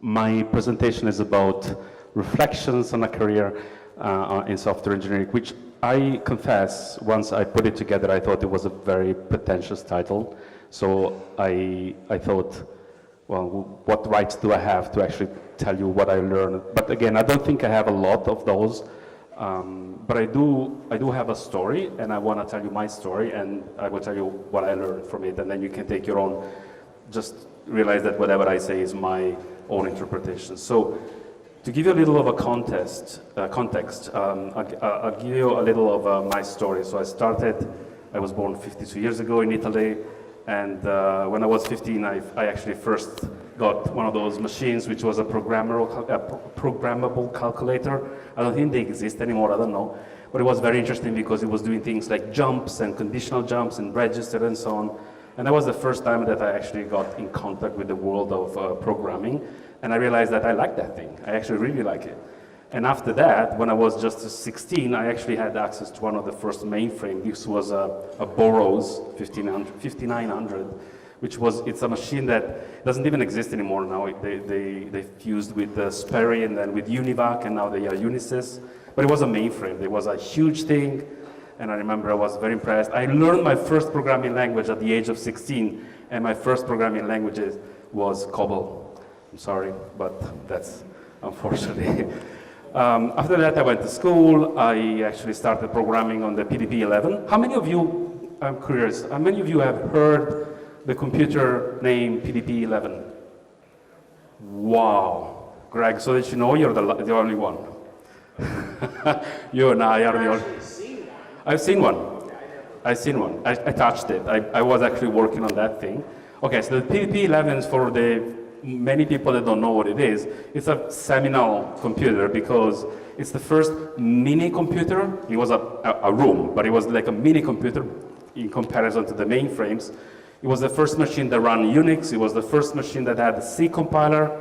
My presentation is about reflections on a career in software engineering, which I confess, once I put it together, I thought it was a very pretentious title. So I thought, well, what rights do I have to actually tell you what I learned? But again, I don't think I have a lot of those. But I do have a story, and I want to tell you my story, and I will tell you what I learned from it, and then you can take your own. Just realize that whatever I say is my own interpretation. So, to give you a little of a context, I'll give you a little of my story. So I was born 52 years ago in Italy, and when I was 15, I actually first got one of those machines, which was a programmable calculator. I don't think they exist anymore, I don't know. But it was very interesting because it was doing things like jumps and conditional jumps and register and so on. And that was the first time that I actually got in contact with the world of programming. And I realized that I like that thing. I actually really like it. And after that, when I was just 16, I actually had access to one of the first mainframe. This was a Burroughs 5900, which it's a machine that doesn't even exist anymore now. They fused with Sperry and then with Univac, and now they are Unisys. But it was a mainframe. It was a huge thing. And I remember I was very impressed. I learned my first programming language at the age of 16, and my first programming language was COBOL. I'm sorry, but that's unfortunately. After that, I went to school. I actually started programming on the PDP-11. How many of you, I'm curious, how many of you have heard the computer name PDP-11? Wow. Greg, so that you know you're the only one. You and I are the only. I've seen one. I've seen one. I touched it. I was actually working on that thing. Okay, so the PDP-11 is for the many people that don't know what it is. It's a seminal computer because it's the first mini computer. It was a room, but it was like a mini computer in comparison to the mainframes. It was the first machine that ran Unix. It was the first machine that had a C compiler.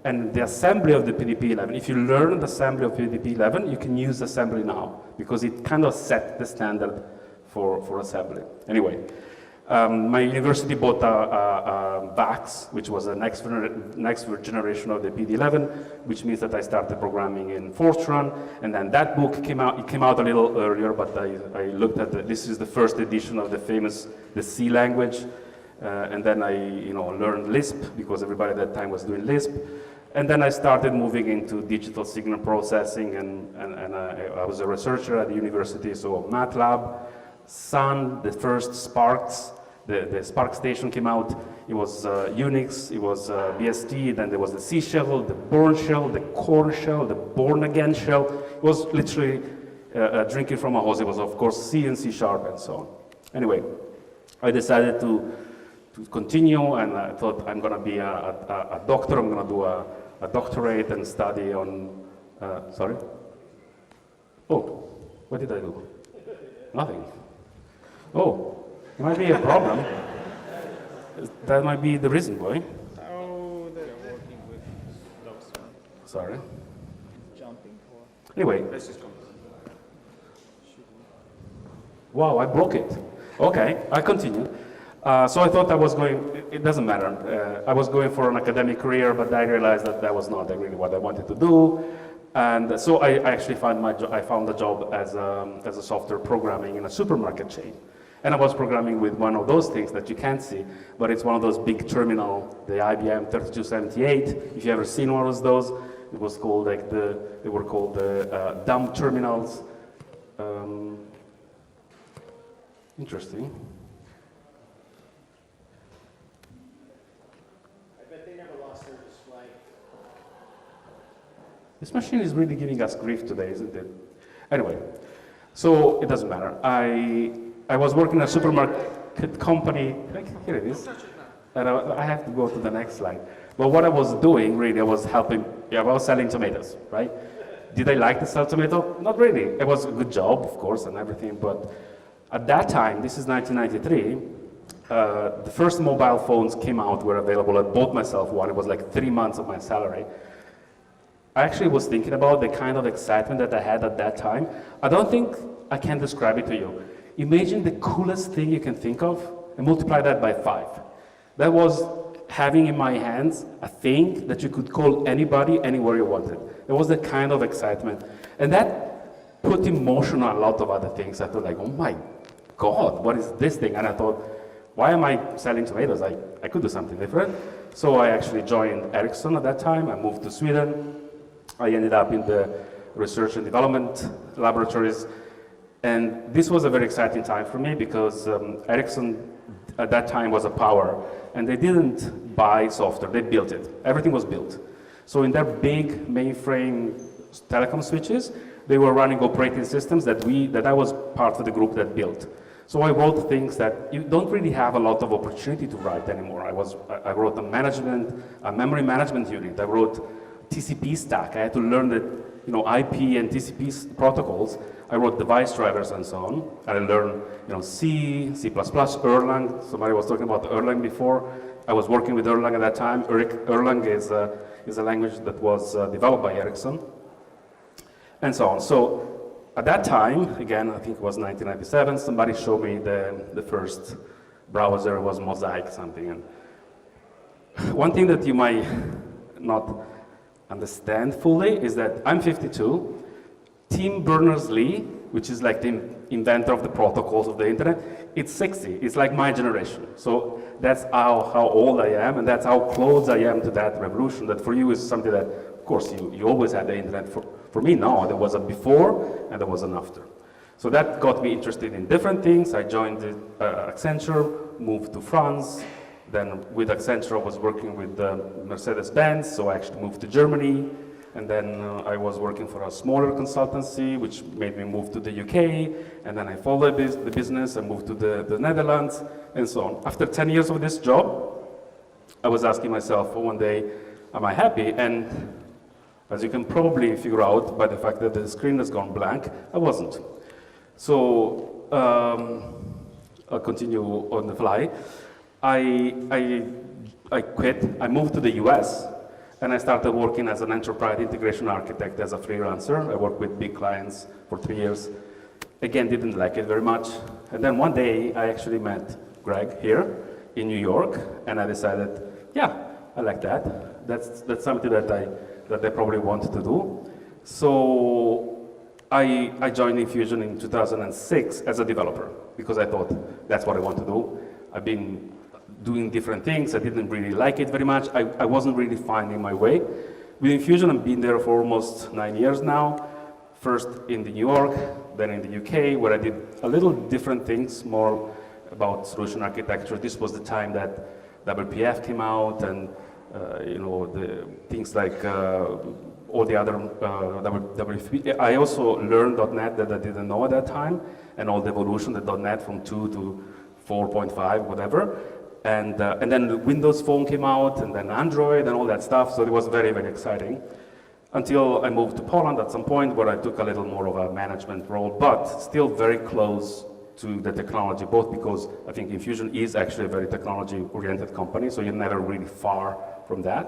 And the assembly of the PDP-11, if you learn the assembly of PDP-11, you can use assembly now because it kind of set the standard for assembly. Anyway, my university bought a VAX, which was the next generation of the PD-11, which means that I started programming in Fortran, and then that book came out. It came out a little earlier, but I looked at this is the first edition of the C language, and then I learned Lisp because everybody at that time was doing Lisp. And then I started moving into digital signal processing, and I was a researcher at the university, so MATLAB, Sun, the first Sparks, the Spark station came out. It was Unix, it was BSD, then there was the C shell, the Bourne shell, the Corn shell, the Born Again shell. It was literally drinking from a hose. It was, of course, C and C# and so on. Anyway, I decided to continue, and I thought I'm going to be a doctor. I'm going to do a doctorate and study on, sorry? Oh, what did I do? Nothing. Oh, it might be a problem. That might be the reason why. Oh, they're working with those. Sorry. Jumping for. Anyway. Wow, I broke it. Okay, I continue. So I thought I was going, it doesn't matter. I was going for an academic career, but I realized that was not really what I wanted to do. And so I actually found a job as a software programming in a supermarket chain. And I was programming with one of those things that you can't see, but it's one of those big terminal, the IBM 3278. If you ever seen one of those, it was called like they were called the dumb terminals. Interesting. This machine is really giving us grief today, isn't it? Anyway, so it doesn't matter. I was working in a supermarket company. Here it is. And I have to go to the next slide. But what I was doing, really, I was selling tomatoes, right? Did I like to sell tomato? Not really. It was a good job, of course, and everything. But at that time, this is 1993, the first mobile phones came out, were available. I bought myself one. It was like 3 months of my salary. I actually was thinking about the kind of excitement that I had at that time. I don't think I can describe it to you. Imagine the coolest thing you can think of and multiply that by 5. That was having in my hands a thing that you could call anybody, anywhere you wanted. It was the kind of excitement. And that put in motion a lot of other things. I thought like, oh my God, what is this thing? And I thought, why am I selling tomatoes? I could do something different. So I actually joined Ericsson at that time. I moved to Sweden. I ended up in the research and development laboratories. And this was a very exciting time for me because Ericsson at that time was a power, and they didn't buy software, they built it. Everything was built. So in their big mainframe telecom switches, they were running operating systems that I was part of the group that built. So I wrote things that you don't really have a lot of opportunity to write anymore. I wrote a memory management unit. I wrote TCP stack. I had to learn that, IP and TCP protocols. I wrote device drivers and so on. I learned, C, C++, Erlang. Somebody was talking about Erlang before. I was working with Erlang at that time. Erlang is a language that was developed by Ericsson, and so on. So at that time, again, I think it was 1997, somebody showed me the first browser. It was Mosaic something. And one thing that you might not understand fully is that I'm 52. Tim Berners-Lee, which is like the inventor of the protocols of the internet, it's 60. It's like my generation. So that's how old I am, and that's how close I am to that revolution. That for you is something that, of course, you always had the internet. For me, no. There was a before and there was an after. So that got me interested in different things. I joined Accenture, moved to France. Then with Accenture, I was working with Mercedes-Benz, so I actually moved to Germany. And then I was working for a smaller consultancy, which made me move to the UK. And then I followed the business and moved to the Netherlands, and so on. After 10 years of this job, I was asking myself one day, am I happy? And as you can probably figure out by the fact that the screen has gone blank, I wasn't. So I'll continue on the fly. I quit. I moved to the US. And I started working as an enterprise integration architect as a freelancer. I worked with big clients for 3 years. Again, didn't like it very much. And then one day, I actually met Greg here in New York, and I decided, yeah, I like that. That's something that I probably wanted to do. So I joined Infusion in 2006 as a developer because I thought that's what I want to do. I've been doing different things. I didn't really like it very much. I wasn't really finding my way. With Infusion, I've been there for almost 9 years now. First in New York, then in the UK, where I did a little different things, more about solution architecture. This was the time that WPF came out, and the things like all the other WPF. I also learned .NET that I didn't know at that time, and all the evolution, the .NET from 2 to 4.5, whatever. And then the Windows Phone came out, and then Android, and all that stuff. So it was very, very exciting. Until I moved to Poland at some point, where I took a little more of a management role, but still very close to the technology, both because I think Infusion is actually a very technology-oriented company, so you're never really far from that,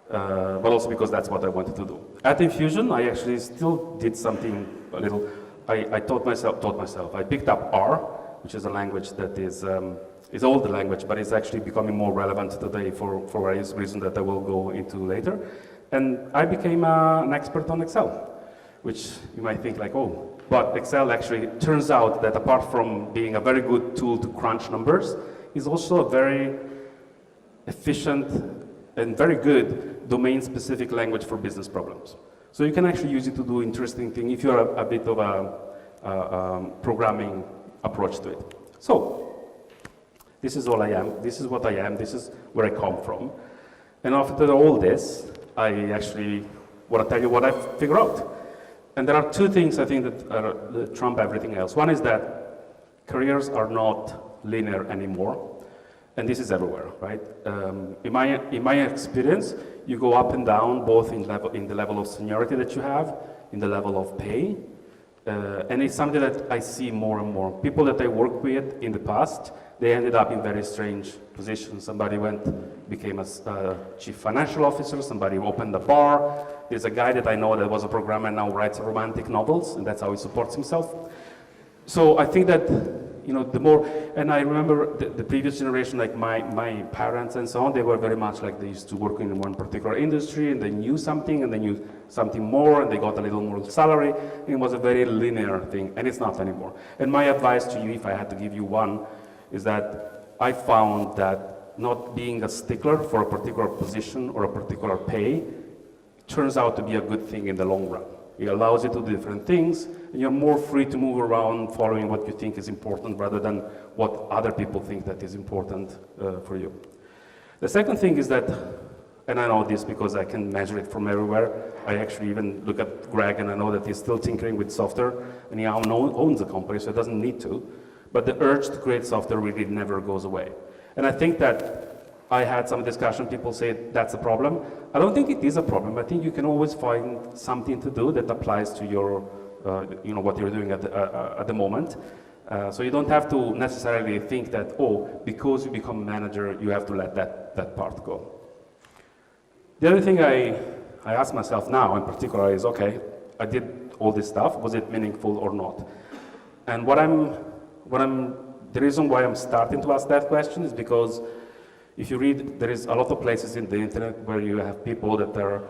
but also because that's what I wanted to do. At Infusion, I actually still did something a little. I taught myself. I picked up R, which is a language that is older language, but it's actually becoming more relevant today for various reasons that I will go into later. And I became an expert on Excel, which you might think like, oh, but Excel actually turns out that apart from being a very good tool to crunch numbers, is also a very efficient and very good domain-specific language for business problems. So you can actually use it to do interesting things if you're a bit of a programming approach to it. So, this is all I am, this is what I am, this is where I come from. And after all this, I actually want to tell you what I've figured out. And there are two things I think that trump everything else. One is that careers are not linear anymore, and this is everywhere, right? In my experience, you go up and down both in the level of seniority that you have, in the level of pay, and it's something that I see more and more. People that I worked with in the past, they ended up in very strange positions. Somebody became a chief financial officer, somebody opened a bar. There's a guy that I know that was a programmer and now writes romantic novels, and that's how he supports himself. So I think that the more, and I remember the previous generation, like my parents and so on, they were very much like they used to work in one particular industry and they knew something and they knew something more and they got a little more salary. And it was a very linear thing, and it's not anymore. And my advice to you, if I had to give you one, is that I found that not being a stickler for a particular position or a particular pay turns out to be a good thing in the long run. It allows you to do different things, and you're more free to move around following what you think is important rather than what other people think that is important for you. The second thing is that, and I know this because I can measure it from everywhere, I actually even look at Greg and I know that he's still tinkering with software, and he now owns the company, so he doesn't need to, but the urge to create software really never goes away. And I think that I had some discussion, people say that's a problem. I don't think it is a problem. I think you can always find something to do that applies to your, what you're doing at the moment. So you don't have to necessarily think that, because you become a manager, you have to let that part go. The other thing I ask myself now in particular is, okay, I did all this stuff, was it meaningful or not? And the reason why I'm starting to ask that question is because if you read, there is a lot of places in the internet where you have people that are,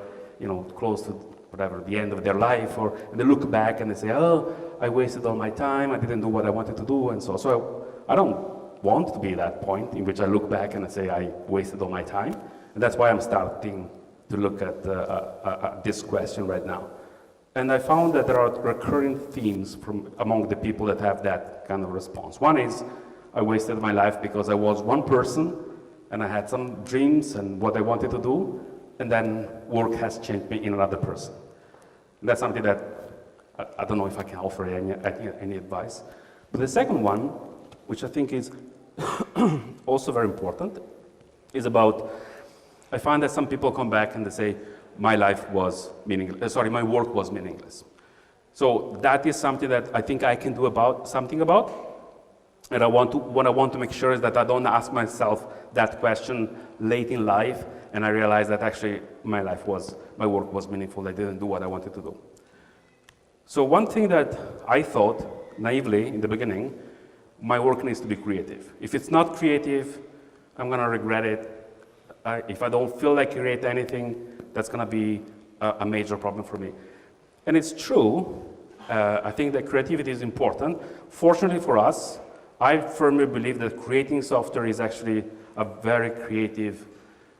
close to whatever, the end of their life, and they look back and they say, I wasted all my time, I didn't do what I wanted to do, and so. So I don't want to be that point in which I look back and I say I wasted all my time. And that's why I'm starting to look at this question right now. And I found that there are recurring themes among the people that have that kind of response. One is, I wasted my life because I was one person, and I had some dreams and what I wanted to do, and then work has changed me in another person. And that's something that I don't know if I can offer any advice. But the second one, which I think is also very important, is about, I find that some people come back and they say, my life was meaningless, my work was meaningless. So that is something that I think I can do something about. And what I want to make sure is that I don't ask myself that question late in life, and I realize that actually my work was meaningful. I didn't do what I wanted to do. So one thing that I thought naively in the beginning, my work needs to be creative. If it's not creative, I'm gonna regret it. If I don't feel like create anything, that's gonna be a major problem for me. And it's true. I think that creativity is important. Fortunately for us, I firmly believe that creating software is actually a very creative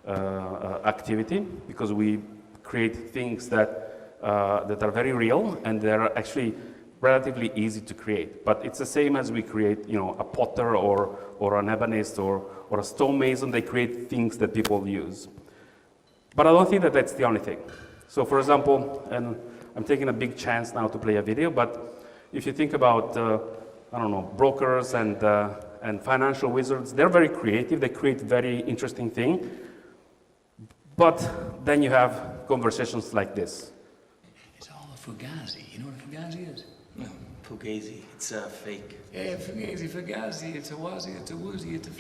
activity because we create things that are very real and they're actually relatively easy to create. But it's the same as we create, a potter or an ebonist or a stonemason. They create things that people use. But I don't think that that's the only thing. So for example, and I'm taking a big chance now to play a video, but if you think about brokers and financial wizards, they're very creative, they create very interesting things. But then you have conversations like this. It's all a fugazi. You know what a fugazi is? No, fugazi. It's a fake. Yeah, fugazi. It's a wazi, it's a woozy, it's a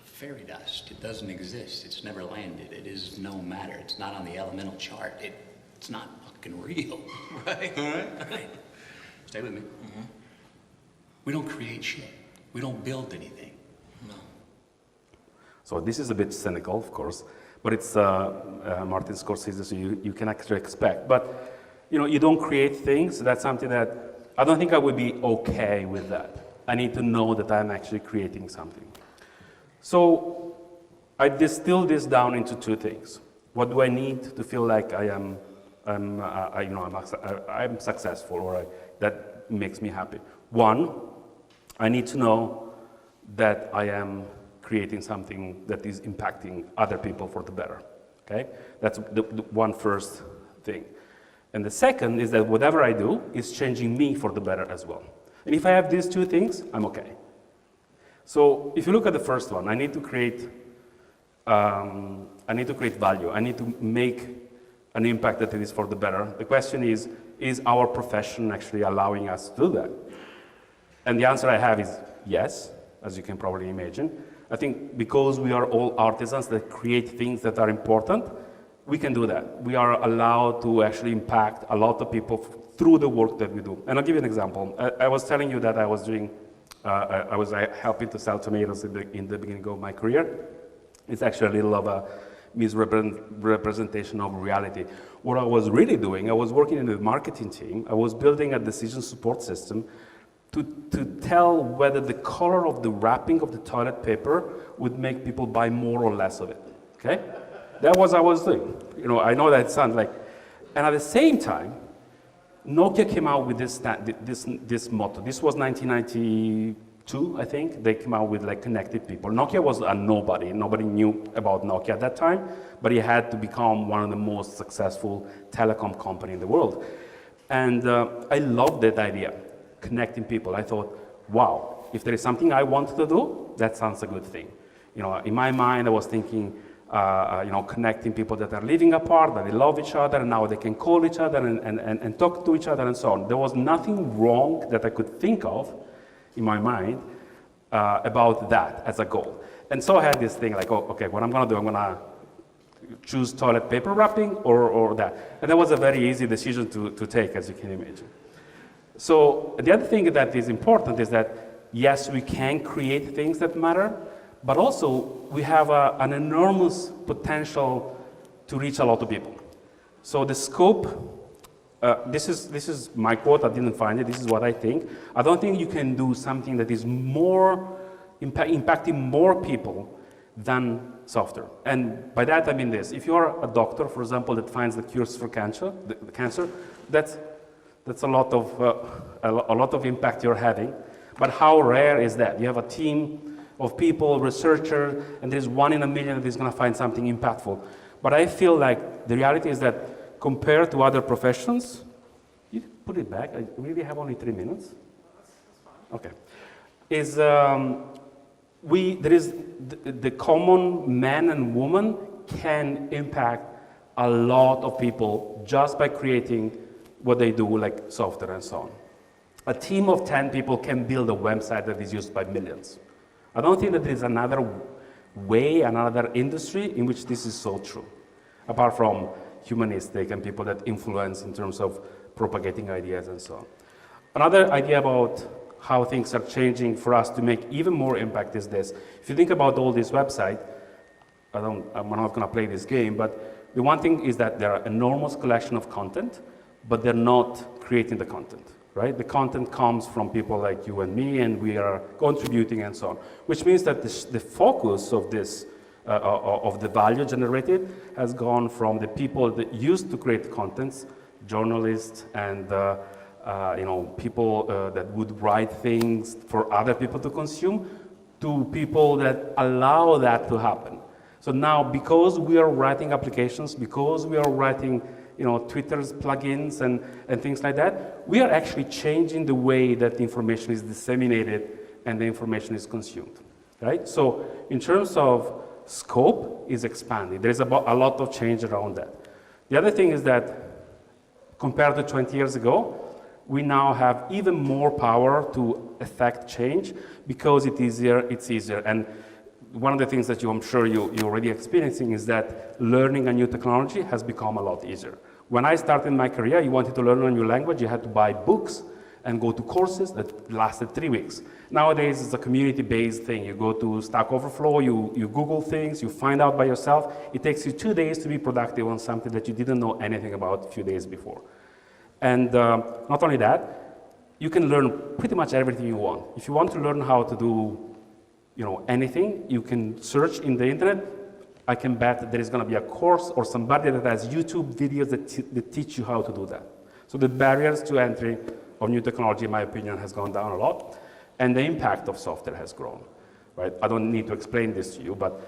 fairy dust. It doesn't exist. It's never landed. It is no matter. It's not on the elemental chart. It's not fucking real. Right. Right. Stay with me. Mm-hmm. We don't create shit. We don't build anything. No. So this is a bit cynical, of course, but it's Martin Scorsese, so you can actually expect. But you don't create things. So that's something that I don't think I would be okay with that. I need to know that I'm actually creating something. So I distill this down into two things. What do I need to feel like I'm successful or that makes me happy? One, I need to know that I am creating something that is impacting other people for the better, okay? That's the one first thing. And the second is that whatever I do is changing me for the better as well. And if I have these two things, I'm okay. So if you look at the first one, I need to create value. I need to make an impact that is for the better. The question is our profession actually allowing us to do that? And the answer I have is yes, as you can probably imagine. I think because we are all artisans that create things that are important, we can do that. We are allowed to actually impact a lot of people through the work that we do. And I'll give you an example. I was telling you that I was doing I was helping to sell tomatoes in the beginning of my career. It's actually a little of a misrepresentation of reality. What I was really doing, I was working in the marketing team. I was building a decision support system to tell whether the color of the wrapping of the toilet paper would make people buy more or less of it. Okay? That was what I was doing. You know, I know that sounds like, and at the same time, Nokia came out with this motto. This was 1992, I think. They came out with like connected people. Nokia was a nobody. Nobody knew about Nokia at that time, but it had to become one of the most successful telecom company in the world. And I loved that idea, connecting people. I thought, wow, if there is something I want to do, that sounds a good thing. You know, in my mind, I was thinking, connecting people that are living apart, but they love each other, and now they can call each other and talk to each other and so on. There was nothing wrong that I could think of in my mind about that as a goal. And so I had this thing like, oh, okay, what I'm gonna do, I'm gonna choose toilet paper wrapping or that. And that was a very easy decision to take, as you can imagine. So the other thing that is important is that, yes, we can create things that matter, but also we have an enormous potential to reach a lot of people. So the scope, this is my quote, I didn't find it, this is what I think. I don't think you can do something that is more impacting more people than software. And by that I mean this: if you are a doctor, for example, that finds the cures for cancer, that's a lot of impact you're having. But how rare is that? You have a team of people, researchers, and there's 1 in a million that is going to find something impactful. But I feel like the reality is that compared to other professions, you put it back. I really have only 3 minutes. Okay. The common man and woman can impact a lot of people just by creating what they do, like software and so on. A team of 10 people can build a website that is used by millions. I don't think that there is another way, another industry in which this is so true, apart from humanistic and people that influence in terms of propagating ideas and so on. Another idea about how things are changing for us to make even more impact is this. If you think about all these websites, I'm not going to play this game, but the one thing is that there are enormous collection of content, but they're not creating the content. Right? The content comes from people like you and me, and we are contributing and so on, which means that the focus of this, of the value generated has gone from the people that used to create contents, journalists and people that would write things for other people to consume, to people that allow that to happen. So now, because we are writing applications, because we are writing Twitter's plugins and things like that, we are actually changing the way that the information is disseminated and the information is consumed, right? So in terms of scope, is expanding. There's a lot of change around that. The other thing is that compared to 20 years ago, we now have even more power to affect change because it's easier. And one of the things that I'm sure you're already experiencing is that learning a new technology has become a lot easier. When I started my career, you wanted to learn a new language, you had to buy books and go to courses that lasted 3 weeks. Nowadays, it's a community-based thing. You go to Stack Overflow, you Google things, you find out by yourself. It takes you 2 days to be productive on something that you didn't know anything about a few days before. And not only that, you can learn pretty much everything you want. If you want to learn how to do anything, you can search in the internet. I can bet that there is going to be a course or somebody that has YouTube videos that teach you how to do that. So the barriers to entry of new technology, in my opinion, has gone down a lot, and the impact of software has grown. Right? I don't need to explain this to you, but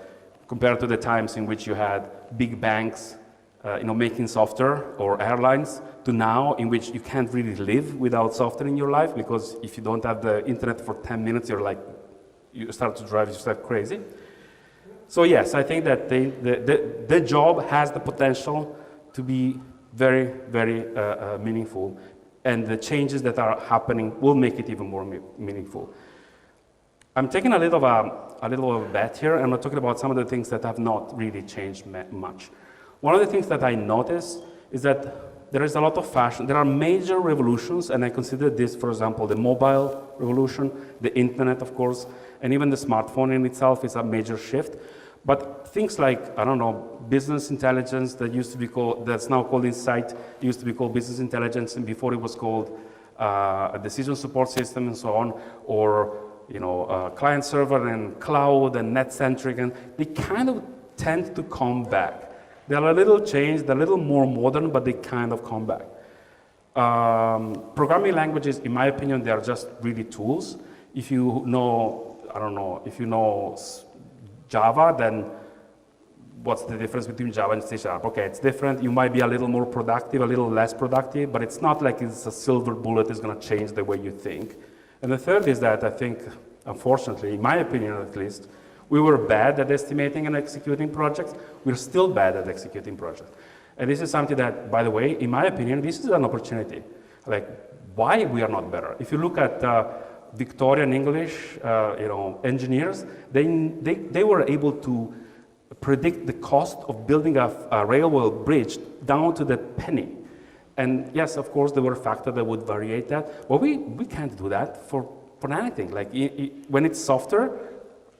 compared to the times in which you had big banks, making software, or airlines, to now in which you can't really live without software in your life, because if you don't have the internet for 10 minutes, you start to drive yourself crazy. So yes, I think that the job has the potential to be very, very meaningful, and the changes that are happening will make it even more meaningful. I'm taking a little of a bet here, and I'm talking about some of the things that have not really changed much. One of the things that I noticed is that there is a lot of fashion. There are major revolutions, and I consider this, for example, the mobile revolution, the internet, of course, and even the smartphone in itself is a major shift. But things like, I don't know, business intelligence that used to be called, that's now called insight, used to be called business intelligence, and before it was called a decision support system and so on, or client server and cloud and net-centric, and they kind of tend to come back. They're a little changed, they're a little more modern, but they kind of come back. Programming languages, in my opinion, they are just really tools. If you know, I don't know, if you know Java, then what's the difference between Java and C#? Okay, it's different. You might be a little more productive, a little less productive, but it's not like it's a silver bullet that's going to change the way you think. And the third is that I think, unfortunately, in my opinion at least, we were bad at estimating and executing projects. We're still bad at executing projects. And this is something that, by the way, in my opinion, this is an opportunity. Like, why we are not better? If you look at Victorian English, engineers, they were able to predict the cost of building a railway bridge down to the penny. And yes, of course, there were factors that would variate that, but we can't do that for anything. Like, when it's software,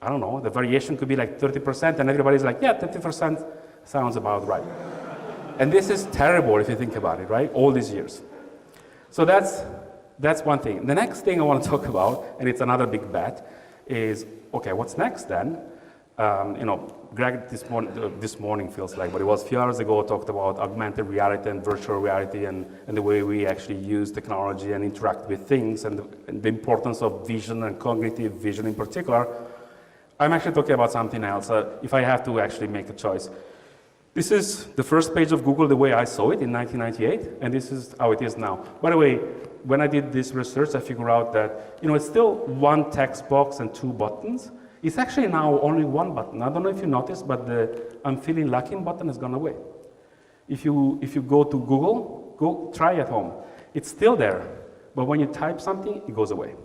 I don't know, the variation could be like 30%, and everybody's like, yeah, 30% sounds about right. And this is terrible if you think about it, right? All these years. So that's one thing. The next thing I want to talk about, and it's another big bet, is, okay, what's next then? Greg this morning feels like, but it was a few hours ago, talked about augmented reality and virtual reality and the way we actually use technology and interact with things and the importance of vision and cognitive vision in particular. I'm actually talking about something else, if I have to actually make a choice. This is the first page of Google the way I saw it in 1998, and this is how it is now. By the way, when I did this research, I figured out that it's still one text box and two buttons. It's actually now only one button. I don't know if you noticed, but the I'm feeling lucky button has gone away. If you go to Google, go try at home. It's still there, but when you type something, it goes away.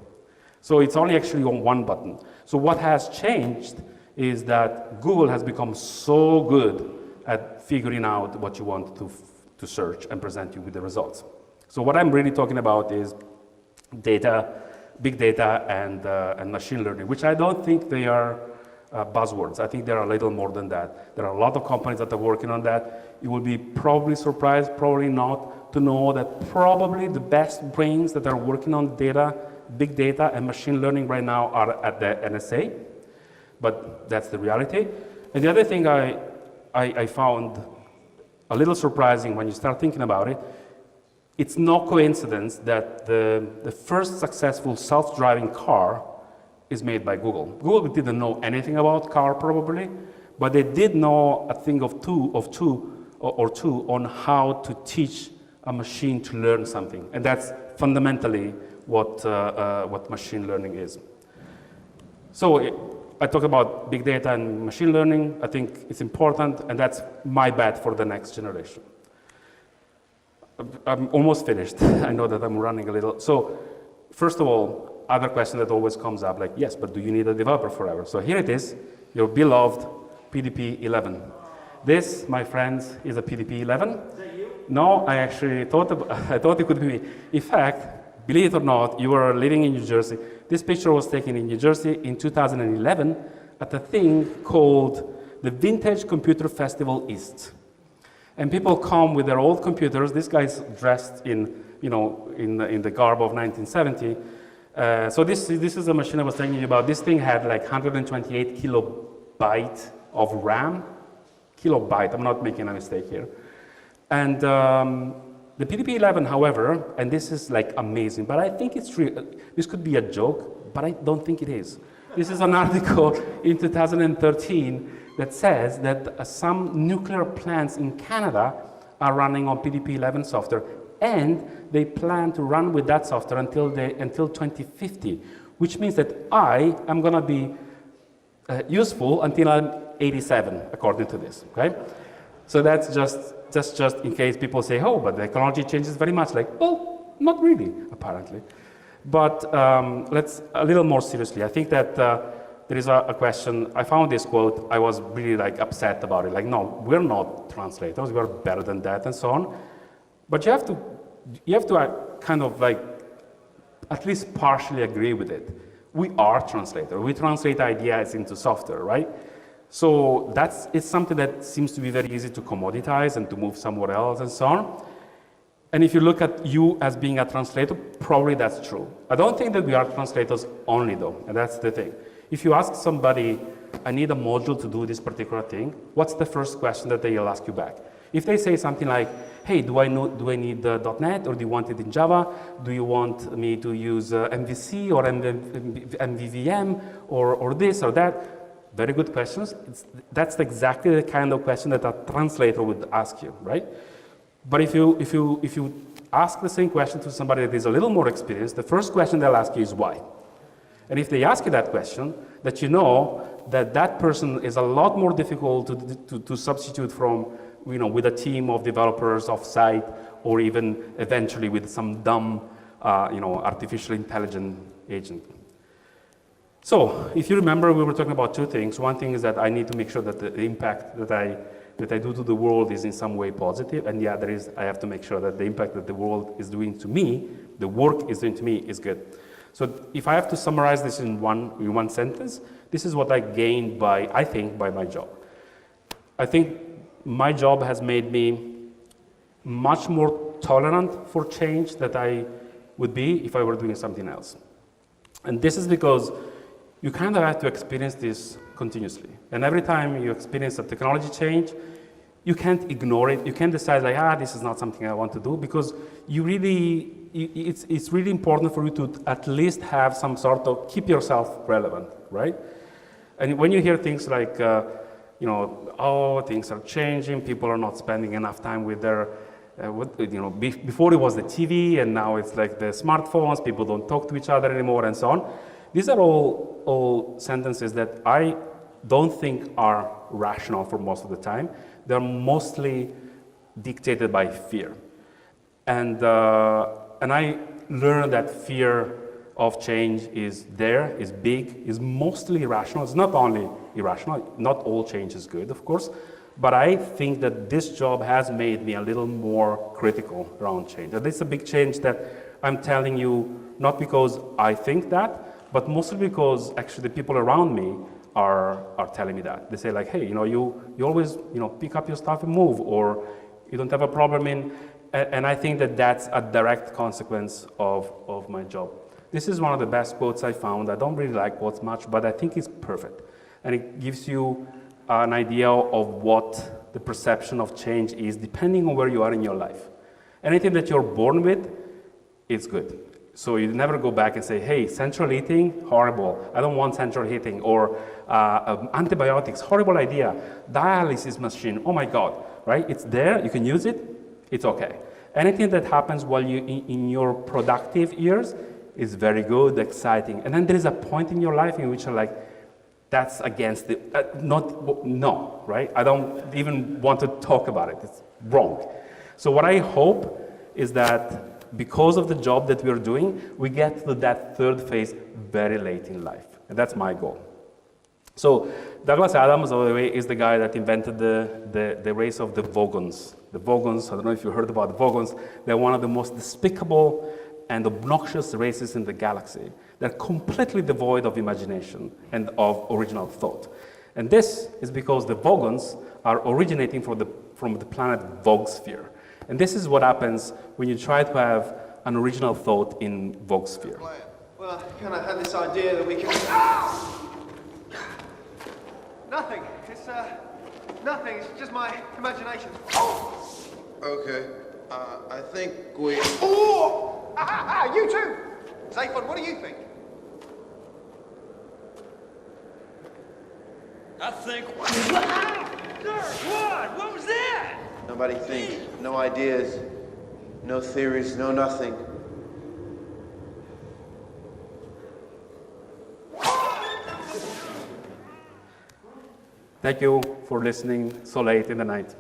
So it's only actually on one button. So what has changed is that Google has become so good at figuring out what you want to search and present you with the results. So what I'm really talking about is data, big data, and machine learning, which I don't think they are buzzwords. I think they're a little more than that. There are a lot of companies that are working on that. You will be probably surprised, probably not, to know that probably the best brains that are working on data, big data, and machine learning right now are at the NSA. But that's the reality. And the other thing I found a little surprising when you start thinking about it, it's no coincidence that the first successful self-driving car is made by Google. Google didn't know anything about car probably, but they did know a thing or two on how to teach a machine to learn something. And that's fundamentally what machine learning is. So I talk about big data and machine learning. I think it's important, and that's my bet for the next generation. I'm almost finished. I know that I'm running a little. So first of all, other question that always comes up, like, yes, but do you need a developer forever? So here it is, your beloved PDP 11. This, my friends, is a PDP 11. Is that you? No, I actually thought it could be me. In fact, believe it or not, you were living in New Jersey. This picture was taken in New Jersey in 2011 at a thing called the Vintage Computer Festival East. And people come with their old computers. This guy's dressed in the garb of 1970. So this is a machine I was telling you about. This thing had like 128 kilobyte of RAM. Kilobyte, I'm not making a mistake here. And the PDP-11, however, and this is like amazing, but I think it's real. This could be a joke, but I don't think it is. This is an article in 2013 that says that some nuclear plants in Canada are running on PDP-11 software, and they plan to run with that software until 2050, which means that I am going to be useful until I'm 87, according to this. Okay, so that's just in case people say, "Oh, but the technology changes very much." Like, well, not really, apparently. But let's a little more seriously. I think that there is a question. I found this quote. I was really like upset about it. Like, no, we're not translators. We're better than that, and so on. But you have to kind of like at least partially agree with it. We are translators. We translate ideas into software, right? So it's something that seems to be very easy to commoditize and to move somewhere else and so on. And if you look at you as being a translator, probably that's true. I don't think that we are translators only though, and that's the thing. If you ask somebody, I need a module to do this particular thing, what's the first question that they'll ask you back? If they say something like, hey, do I need .NET, or do you want it in Java? Do you want me to use MVC or MVVM or this or that? Very good questions. That's exactly the kind of question that a translator would ask you, right? But if you ask the same question to somebody that is a little more experienced, the first question they'll ask you is why. And if they ask you that question, that you know that person is a lot more difficult to substitute from, with a team of developers off-site, or even eventually with some dumb, artificial intelligent agent. So, if you remember, we were talking about two things. One thing is that I need to make sure that the impact that I do to the world is in some way positive, and the other is I have to make sure that the impact that the world is doing to me, the work is doing to me, is good. So, if I have to summarize this in one sentence, this is what I gained I think, by my job. I think my job has made me much more tolerant for change than I would be if I were doing something else. And this is because you kind of have to experience this continuously. And every time you experience a technology change, you can't ignore it. You can't decide like, this is not something I want to do, because it's really important for you to at least have some sort of, keep yourself relevant, right? And when you hear things like, things are changing, people are not spending enough time with their, before it was the TV, and now it's like the smartphones, people don't talk to each other anymore, and so on. These are all sentences that I don't think are rational for most of the time. They're mostly dictated by fear. And I learned that fear of change is big, is mostly irrational. It's not only irrational, not all change is good, of course, but I think that this job has made me a little more critical around change. And this is a big change that I'm telling you, not because I think that, but mostly because actually the people around me are telling me that. They say like, hey, you always, pick up your stuff and move, or you don't have a problem and I think that that's a direct consequence of my job. This is one of the best quotes I found. I don't really like quotes much, but I think it's perfect. And it gives you an idea of what the perception of change is depending on where you are in your life. Anything that you're born with, it's good. So you never go back and say, hey, central heating, horrible. I don't want central heating. Or antibiotics, horrible idea. Dialysis machine, oh my God, right? It's there, you can use it, it's okay. Anything that happens while you in your productive years is very good, exciting. And then there is a point in your life in which you're like, that's against it, no, right? I don't even want to talk about it, it's wrong. So what I hope is that because of the job that we're doing, we get to that third phase very late in life. And that's my goal. So Douglas Adams, by the way, is the guy that invented the race of the Vogons. The Vogons, I don't know if you heard about the Vogons, they're one of the most despicable and obnoxious races in the galaxy. They're completely devoid of imagination and of original thought. And this is because the Vogons are originating from the planet Vogsphere. And this is what happens when you try to have an original thought in Vogsphere. Well, I kind of had this idea that we can... Nothing. It's nothing. It's just my imagination. Okay. I think we... Oh! You too! Zaphod, what do you think? I think. What was that? Nobody thinks. No ideas. No theories. No nothing. Thank you for listening so late in the night.